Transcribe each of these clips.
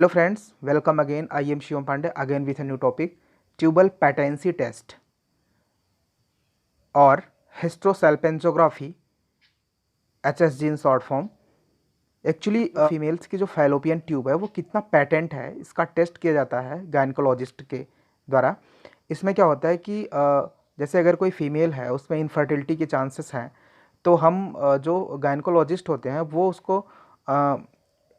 Hello friends, welcome again. I am Shivam Pandey again with a new topic, tubal patency test और हिस्टोसैल्पेंजोग्राफी HSG in short form. Actually females की जो fallopian tube है वो कितना patent है इसका test किया जाता है गायनकोलॉजिस्ट के द्वारा। इसमें क्या होता है कि जैसे अगर कोई फीमेल है उसमें इनफर्टिलिटी के चांसेस हैं तो हम जो गायनकोलॉजिस्ट होते हैं वो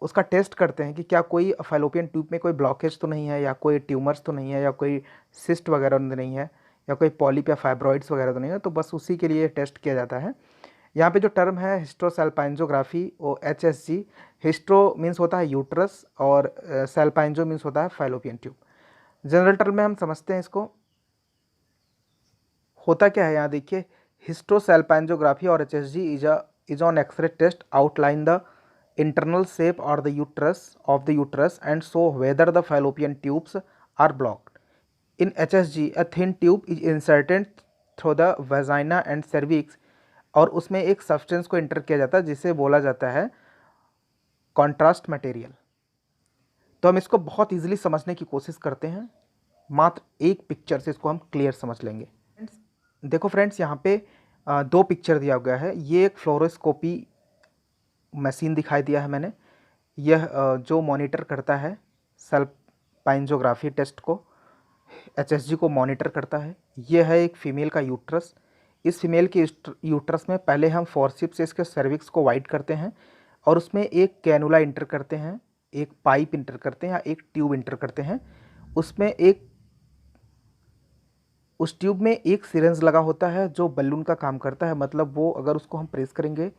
उसका टेस्ट करते हैं कि क्या कोई फैलोपियन ट्यूब में कोई ब्लॉकेज तो नहीं है या कोई ट्यूमर्स तो नहीं है या कोई सिस्ट वगैरह तो नहीं है या कोई पॉलिप या फाइब्रॉइड्स वगैरह तो नहीं है। तो बस उसी के लिए टेस्ट किया जाता है। यहाँ पे जो टर्म है हिस्टोसैल्पाइंजोग्राफी वो HSG, हिस्ट्रो मीन्स होता है यूट्रस और सैल्पाइंजो मीन्स होता है फैलोपियन ट्यूब। जनरल टर्म में हम समझते हैं इसको। होता क्या है यहाँ देखिए, हिस्टोसैल्पाइंजोग्राफी और HSG is an X-ray test outline the internal shape or the uterus of the uterus and show whether the fallopian tubes are blocked. In HSG, a thin tube is inserted through the vagina and cervix और उसमें एक substance को inter किया जाता है जिसे बोला जाता है कॉन्ट्रास्ट मटेरियल। तो हम इसको बहुत इजीली समझने की कोशिश करते हैं, मात्र एक पिक्चर से इसको हम क्लियर समझ लेंगे। देखो फ्रेंड्स, यहाँ पे दो पिक्चर दिया गया है। ये एक फ्लोरोस्कोपी मशीन दिखाई दिया है मैंने। यह जो मॉनिटर करता है सैल्पाइंजोग्राफी टेस्ट को, HSG को मॉनिटर करता है। यह है एक फीमेल का यूट्रस। इस फीमेल के यूट्रस में पहले हम फोर्सिप्स से इसके सर्विक्स को वाइड करते हैं और उसमें एक कैनुला इंटर करते हैं, एक पाइप इंटर करते हैं या एक ट्यूब इंटर करते हैं। उस ट्यूब में एक सिरेंज लगा होता है जो बलून का काम करता है। मतलब वो अगर उसको हम प्रेस करेंगे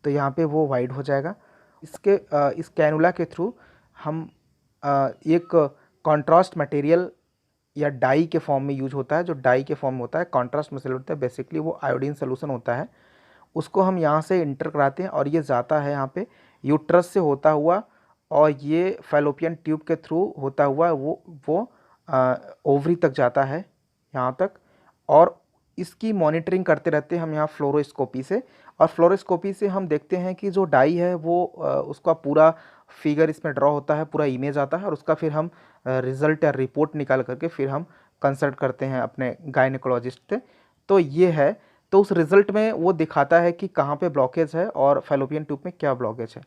तो यहाँ पे वो वाइड हो जाएगा। इस कैनुला के थ्रू हम एक कॉन्ट्रास्ट मटेरियल या डाई के फॉर्म में यूज होता है। जो डाई के फॉर्म में होता है, कॉन्ट्रास्ट मटेरियल होता है, बेसिकली वो आयोडीन सोल्यूशन होता है। उसको हम यहाँ से इंटर कराते हैं और ये जाता है यहाँ पे यूट्रस से होता हुआ और ये फैलोपियन ट्यूब के थ्रू होता हुआ वो ओवरी तक जाता है यहाँ तक। और इसकी मॉनिटरिंग करते रहते हैं हम यहाँ फ्लोरोस्कोपी से। और फ्लोरोस्कोपी से हम देखते हैं कि जो डाई है वो उसका पूरा फिगर इसमें ड्रॉ होता है, पूरा इमेज आता है और उसका फिर हम रिज़ल्ट या रिपोर्ट निकाल करके फिर हम कंसल्ट करते हैं अपने गायनेकोलॉजिस्ट से। तो ये है, तो उस रिज़ल्ट में वो दिखाता है कि कहाँ पे ब्लॉकेज है और फैलोपियन ट्यूब में क्या ब्लॉकेज है।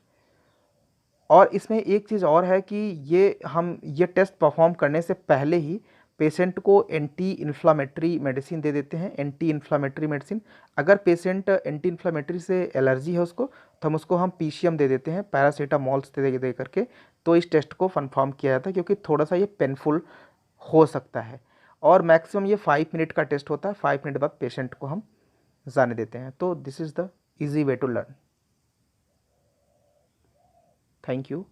और इसमें एक चीज़ और है कि ये टेस्ट परफॉर्म करने से पहले ही पेशेंट को एंटी इन्फ्लामेटरी मेडिसिन दे देते हैं। एंटी इन्फ्लामेटरी मेडिसिन, अगर पेशेंट एंटी इन्फ्लामेटरी से एलर्जी है उसको, तो हम उसको PCM दे देते हैं, पैरासीटामॉल्स दे करके। तो इस टेस्ट को कन्फर्म किया जाता है क्योंकि थोड़ा सा ये पेनफुल हो सकता है। और मैक्सिमम ये 5 मिनट का टेस्ट होता है। 5 मिनट बाद पेशेंट को हम जाने देते हैं। तो this is the easy way to learn. Thank you.